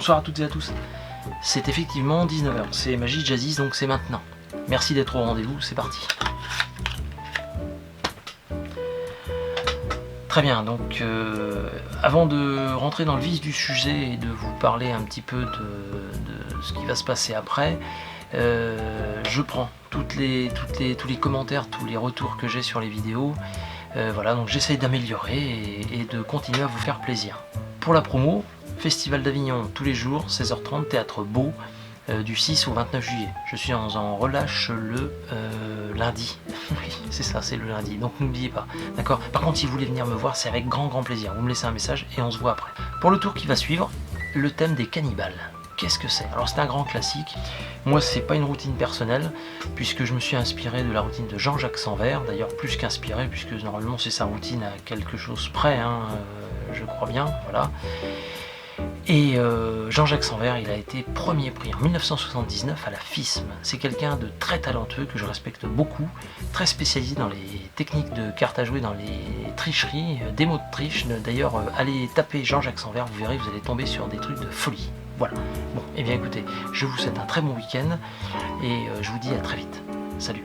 Bonsoir à toutes et à tous. C'est effectivement 19 h, c'est Magie Jazzies, donc c'est maintenant. Merci d'être au rendez-vous, c'est parti. Très bien, donc avant de rentrer dans le vif du sujet et de vous parler un petit peu de ce qui va se passer après, je prends tous les commentaires, tous les retours que j'ai sur les vidéos. Voilà, donc j'essaye d'améliorer et de continuer à vous faire plaisir. Pour la promo, Festival d'Avignon tous les jours, 16h30, Théâtre Beau, du 6 au 29 juillet. Je suis en relâche le lundi. Oui, c'est ça, c'est le lundi, donc n'oubliez pas. D'accord. Par contre, si vous voulez venir me voir, c'est avec grand plaisir. Vous me laissez un message et on se voit après. Pour le tour qui va suivre, le thème des cannibales. Qu'est-ce que c'est? Alors c'est un grand classique. Moi, c'est pas une routine personnelle, puisque je me suis inspiré de la routine de Jean-Jacques Sanvert, d'ailleurs plus qu'inspiré, puisque normalement c'est sa routine à quelque chose près, hein, je crois bien, voilà. Et Jean-Jacques Sanvert, il a été premier prix en 1979 à la FISM. C'est quelqu'un de très talentueux que je respecte beaucoup, très spécialisé dans les techniques de cartes à jouer, dans les tricheries, démos de triche. D'ailleurs, allez taper Jean-Jacques Sanvert, vous verrez, vous allez tomber sur des trucs de folie. Voilà. Bon, et bien écoutez, je vous souhaite un très bon week-end et je vous dis à très vite. Salut.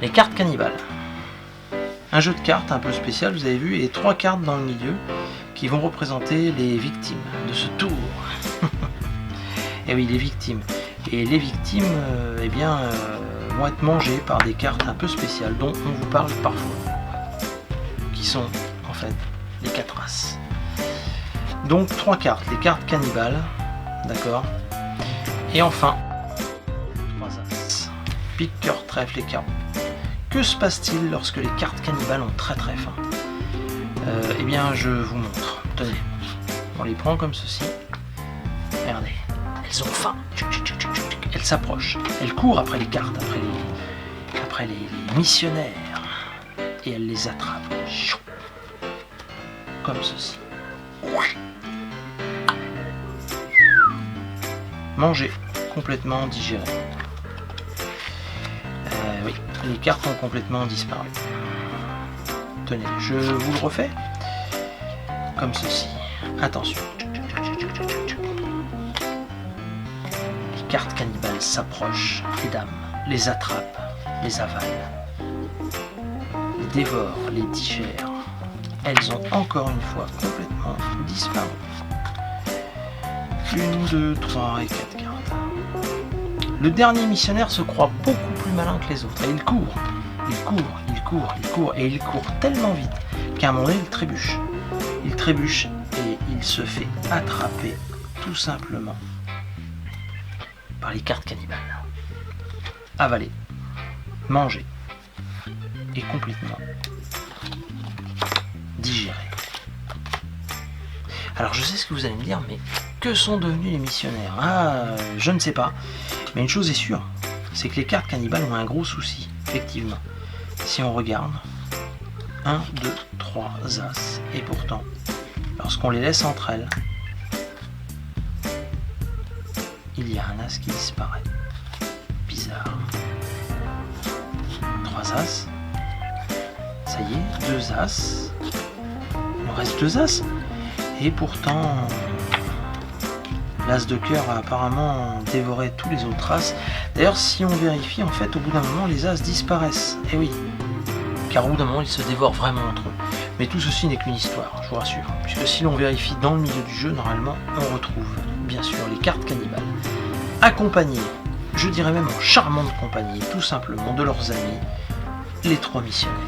Les cartes cannibales. Un jeu de cartes un peu spécial, vous avez vu, et 3 cartes dans le milieu qui vont représenter les victimes de ce tour. Et oui, les victimes. Et les victimes, vont être mangées par des cartes un peu spéciales dont on vous parle parfois, qui sont en fait les 4 races. Donc 3 cartes, les cartes cannibales, d'accord. Et enfin 3 as. Pique, cœur, trèfle et carreau. Que se passe-t-il lorsque les cartes cannibales ont très faim? Eh bien, je vous montre. Tenez, on les prend comme ceci. Regardez, elles ont faim. Elles s'approchent. Elles courent après les cartes, après les missionnaires. Et elles les attrapent. Comme ceci. Mangé, complètement digéré. Oui, les cartes ont complètement disparu. Tenez, je vous le refais. Comme ceci. Attention. Les cartes cannibales s'approchent, les dames, les attrapent, les avalent, les dévorent, les digèrent. Elles ont encore une fois complètement disparu. 1, 2, 3 et 4 cartes. Le dernier missionnaire se croit beaucoup plus malin que les autres. Et il court, et il court tellement vite qu'à un moment donné, il trébuche. Il trébuche et il se fait attraper tout simplement par les cartes cannibales. Avalé, mangé et complètement digéré. Alors je sais ce que vous allez me dire, mais que sont devenus les missionnaires? Je ne sais pas. Mais une chose est sûre, c'est que les cartes cannibales ont un gros souci, effectivement. Si on regarde, 1, 2, 3 as, et pourtant, lorsqu'on les laisse entre elles, il y a un as qui disparaît. Bizarre. 3 as, ça y est, 2 as, il nous reste 2 as, et pourtant... L'as de cœur a apparemment dévoré tous les autres as. D'ailleurs, si on vérifie, en fait, au bout d'un moment, les as disparaissent. Et oui, car au bout d'un moment, ils se dévorent vraiment entre eux. Mais tout ceci n'est qu'une histoire, je vous rassure. Puisque si l'on vérifie dans le milieu du jeu, normalement, on retrouve, bien sûr, les cartes cannibales. Accompagnées, je dirais même en charmante compagnie, tout simplement, de leurs amis, les 3 missionnaires.